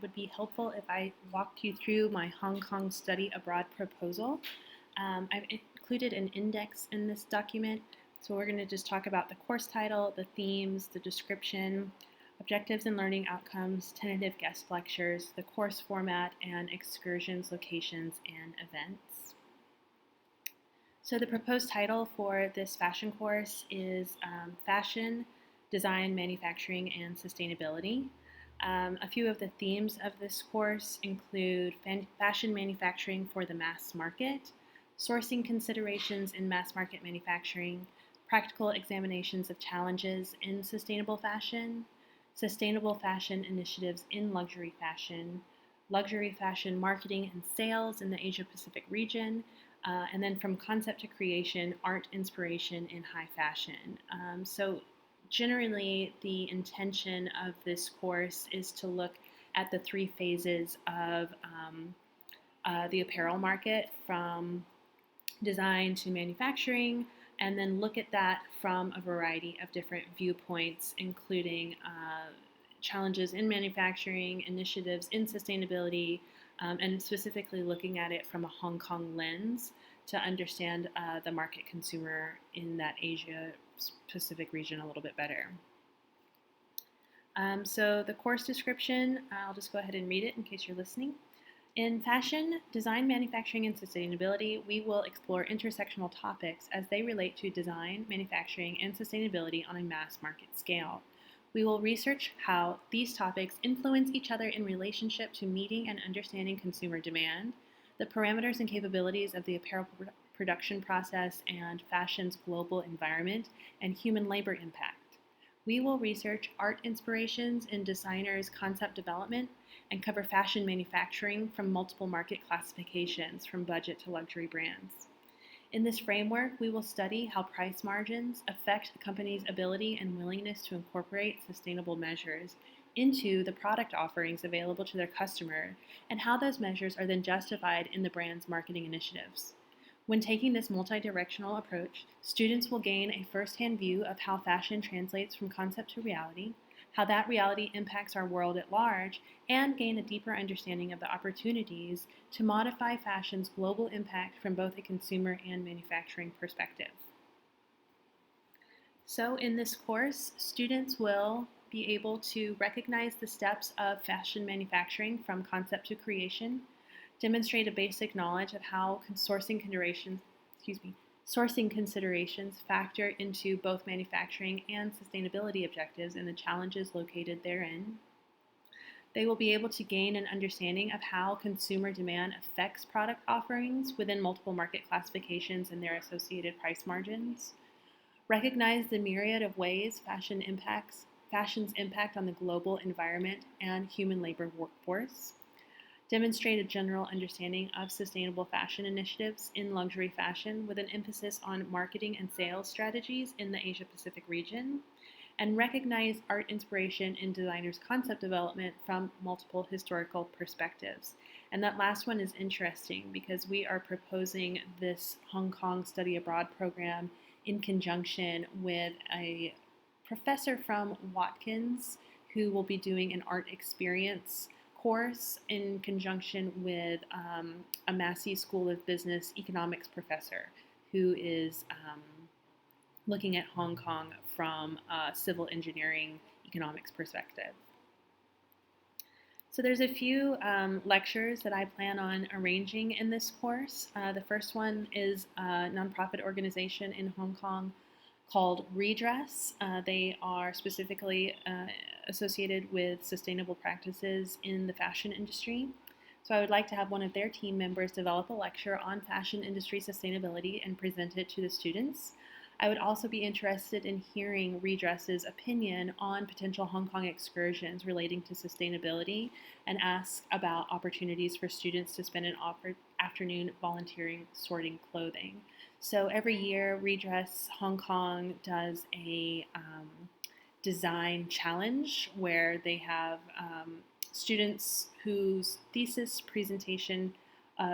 would be helpful if I walked you through my Hong Kong study abroad proposal. I've included an index in this document, so we're going to just talk about the course title, the themes, the description, objectives and learning outcomes, tentative guest lectures, the course format, and excursions, locations, and events. So the proposed title for this fashion course is Fashion, Design, Manufacturing, and Sustainability. A few of the themes of this course include fashion manufacturing for the mass market, sourcing considerations in mass market manufacturing, practical examinations of challenges in sustainable fashion, sustainable fashion initiatives in luxury fashion marketing and sales in the Asia Pacific region, and then from concept to creation, art inspiration in high fashion. So generally, the intention of this course is to look at the three phases of the apparel market, from design to manufacturing, and then look at that from a variety of different viewpoints, including challenges in manufacturing, initiatives in sustainability, and specifically looking at it from a Hong Kong lens to understand the market consumer in that Asia Pacific region a little bit better. So the course description, I'll just go ahead and read it in case you're listening. In fashion, design, manufacturing, and sustainability, we will explore intersectional topics as they relate to design, manufacturing, and sustainability on a mass market scale. We will research how these topics influence each other in relationship to meeting and understanding consumer demand, the parameters and capabilities of the apparel production process, and fashion's global environment and human labor impact. We will research art inspirations in designers' concept development and cover fashion manufacturing from multiple market classifications, from budget to luxury brands. In this framework, we will study how price margins affect a company's ability and willingness to incorporate sustainable measures into the product offerings available to their customer, and how those measures are then justified in the brand's marketing initiatives. When taking this multi-directional approach, students will gain a first-hand view of how fashion translates from concept to reality, how that reality impacts our world at large, and gain a deeper understanding of the opportunities to modify fashion's global impact from both a consumer and manufacturing perspective. So in this course, students will be able to recognize the steps of fashion manufacturing from concept to creation, demonstrate a basic knowledge of how sourcing considerations factor into both manufacturing and sustainability objectives and the challenges located therein. They will be able to gain an understanding of how consumer demand affects product offerings within multiple market classifications and their associated price margins. Recognize the myriad of ways fashion's impact on the global environment and human labor workforce. Demonstrate a general understanding of sustainable fashion initiatives in luxury fashion with an emphasis on marketing and sales strategies in the Asia Pacific region, and recognize art inspiration in designers' concept development from multiple historical perspectives. And that last one is interesting because we are proposing this Hong Kong study abroad program in conjunction with a professor from Watkins who will be doing an art experience course in conjunction with a Massey School of Business economics professor who is looking at Hong Kong from a civil engineering economics perspective. So there's a few lectures that I plan on arranging in this course. The first one is a nonprofit organization in Hong Kong called Redress. They are specifically associated with sustainable practices in the fashion industry. So I would like to have one of their team members develop a lecture on fashion industry sustainability and present it to the students. I would also be interested in hearing Redress's opinion on potential Hong Kong excursions relating to sustainability and ask about opportunities for students to spend an afternoon volunteering sorting clothing. So every year, Redress Hong Kong does a design challenge where they have students whose thesis presentation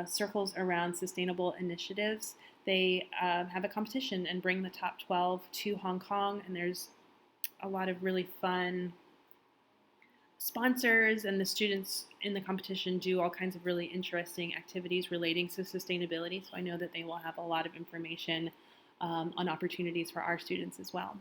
circles around sustainable initiatives. They have a competition and bring the top 12 to Hong Kong, and there's a lot of really fun sponsors and the students in the competition do all kinds of really interesting activities relating to sustainability. So I know that they will have a lot of information on opportunities for our students as well.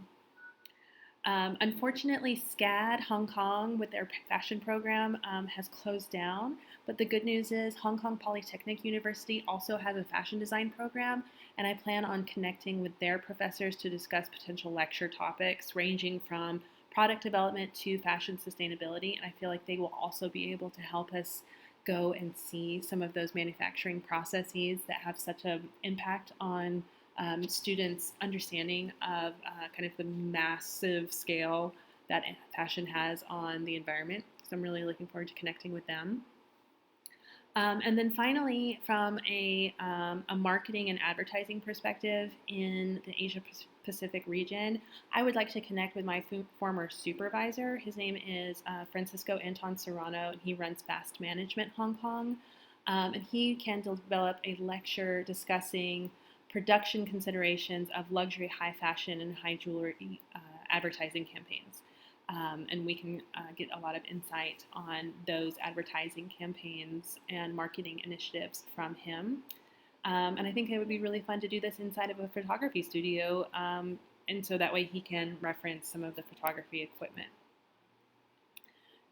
Unfortunately, SCAD Hong Kong with their fashion program has closed down. But the good news is Hong Kong Polytechnic University also has a fashion design program, and I plan on connecting with their professors to discuss potential lecture topics ranging from product development to fashion sustainability. And I feel like they will also be able to help us go and see some of those manufacturing processes that have such an impact on students' understanding of kind of the massive scale that fashion has on the environment. So I'm really looking forward to connecting with them. And then finally, from a marketing and advertising perspective in the Asia Pacific region, I would like to connect with my former supervisor. His name is Francisco Anton Serrano, and he runs Fast Management Hong Kong. And he can develop a lecture discussing production considerations of luxury, high fashion, and high jewelry advertising campaigns. And we can get a lot of insight on those advertising campaigns and marketing initiatives from him. And I think it would be really fun to do this inside of a photography studio, and so that way he can reference some of the photography equipment.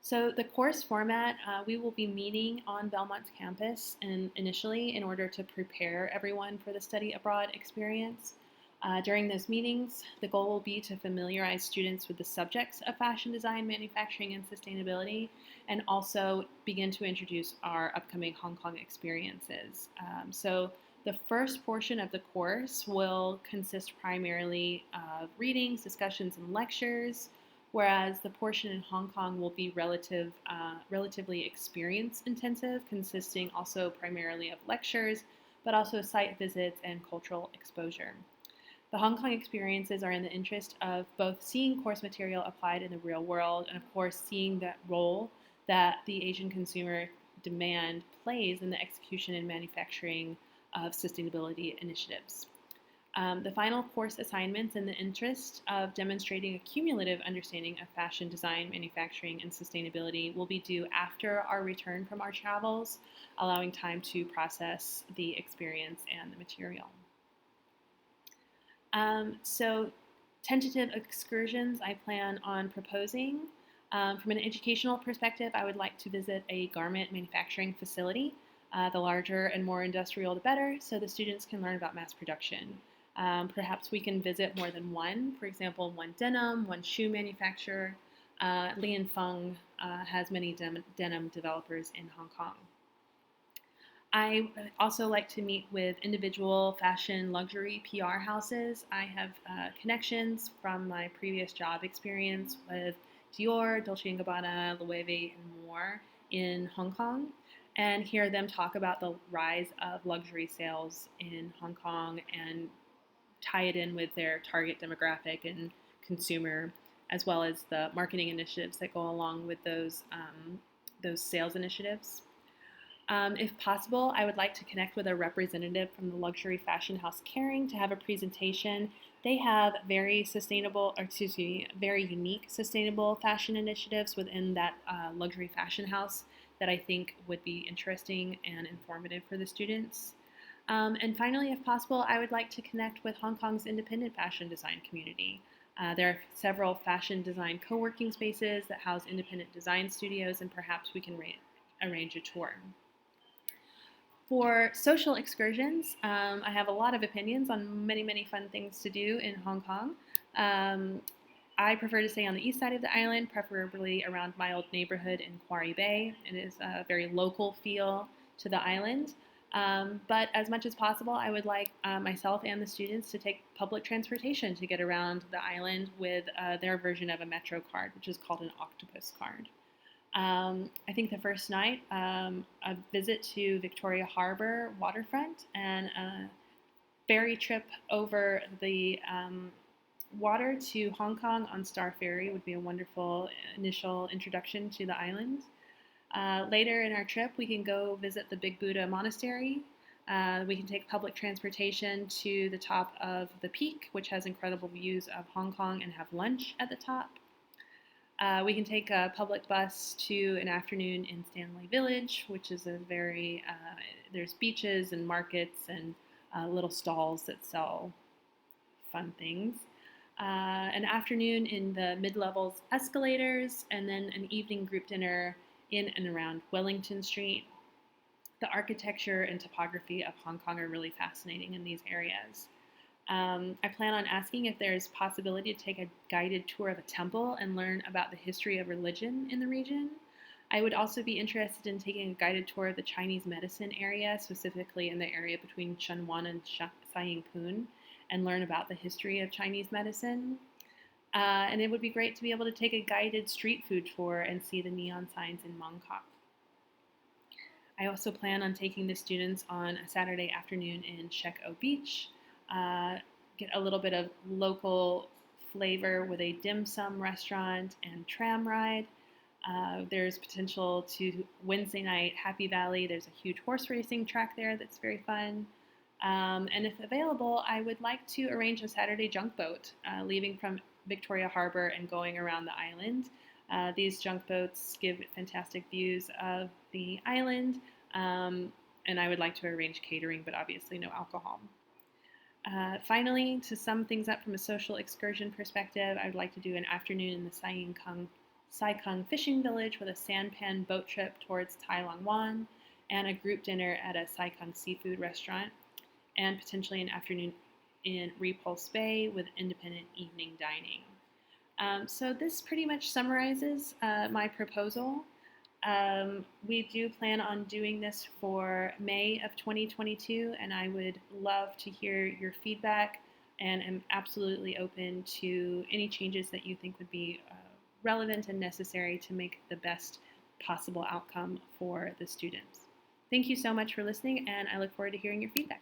So the course format, we will be meeting on Belmont's campus initially in order to prepare everyone for the study abroad experience. During those meetings, the goal will be to familiarize students with the subjects of fashion design, manufacturing, and sustainability, and also begin to introduce our upcoming Hong Kong experiences. So the first portion of the course will consist primarily of readings, discussions, and lectures, whereas the portion in Hong Kong will be relatively experience intensive, consisting also primarily of lectures, but also site visits and cultural exposure. The Hong Kong experiences are in the interest of both seeing course material applied in the real world and, of course, seeing that role that the Asian consumer demand plays in the execution and manufacturing of sustainability initiatives. The final course assignments in the interest of demonstrating a cumulative understanding of fashion design, manufacturing, and sustainability will be due after our return from our travels, allowing time to process the experience and the material. So tentative excursions I plan on proposing. From an educational perspective, I would like to visit a garment manufacturing facility. The larger and more industrial, the better, so the students can learn about mass production. Perhaps we can visit more than one, for example, one denim, one shoe manufacturer. Li & Fung has many denim developers in Hong Kong. I also like to meet with individual fashion luxury PR houses. I have connections from my previous job experience with Dior, Dolce & Gabbana, Loewe, and more in Hong Kong, and hear them talk about the rise of luxury sales in Hong Kong and tie it in with their target demographic and consumer, as well as the marketing initiatives that go along with those sales initiatives. If possible, I would like to connect with a representative from the luxury fashion house Kering to have a presentation. They have very unique sustainable fashion initiatives within that luxury fashion house that I think would be interesting and informative for the students. And finally, if possible, I would like to connect with Hong Kong's independent fashion design community. There are several fashion design co-working spaces that house independent design studios, and perhaps we can arrange a tour. For social excursions, I have a lot of opinions on many, many fun things to do in Hong Kong. I prefer to stay on the east side of the island, preferably around my old neighborhood in Quarry Bay. It is a very local feel to the island. But as much as possible, I would like myself and the students to take public transportation to get around the island with their version of a Metro card, which is called an octopus card. I think the first night, a visit to Victoria Harbour waterfront and a ferry trip over the water to Hong Kong on Star Ferry would be a wonderful initial introduction to the island. Later in our trip, we can go visit the Big Buddha Monastery. We can take public transportation to the top of the peak, which has incredible views of Hong Kong, and have lunch at the top. We can take a public bus to an afternoon in Stanley Village, which is there's beaches and markets and little stalls that sell fun things. An afternoon in the mid-levels escalators, and then an evening group dinner in and around Wellington Street. The architecture and topography of Hong Kong are really fascinating in these areas. I plan on asking if there's possibility to take a guided tour of a temple and learn about the history of religion in the region. I would also be interested in taking a guided tour of the Chinese medicine area, specifically in the area between Shenwan and Sayingpun, and learn about the history of Chinese medicine. And it would be great to be able to take a guided street food tour and see the neon signs in Mongkok. I also plan on taking the students on a Saturday afternoon in Shek O Beach, get a little bit of local flavor with a dim sum restaurant and tram ride. There's potential to Wednesday night, Happy Valley. There's a huge horse racing track there that's very fun. And if available, I would like to arrange a Saturday junk boat, leaving from Victoria Harbor and going around the island. These junk boats give fantastic views of the island, and I would like to arrange catering, but obviously no alcohol. Finally, to sum things up from a social excursion perspective, I would like to do an afternoon in the Sai Kung fishing village with a sampan boat trip towards Tai Long Wan, and a group dinner at a Sai Kung seafood restaurant, and potentially an afternoon in Repulse Bay with independent evening dining. So this pretty much summarizes my proposal. We do plan on doing this for May of 2022, and I would love to hear your feedback, and am absolutely open to any changes that you think would be relevant and necessary to make the best possible outcome for the students. Thank you so much for listening, and I look forward to hearing your feedback.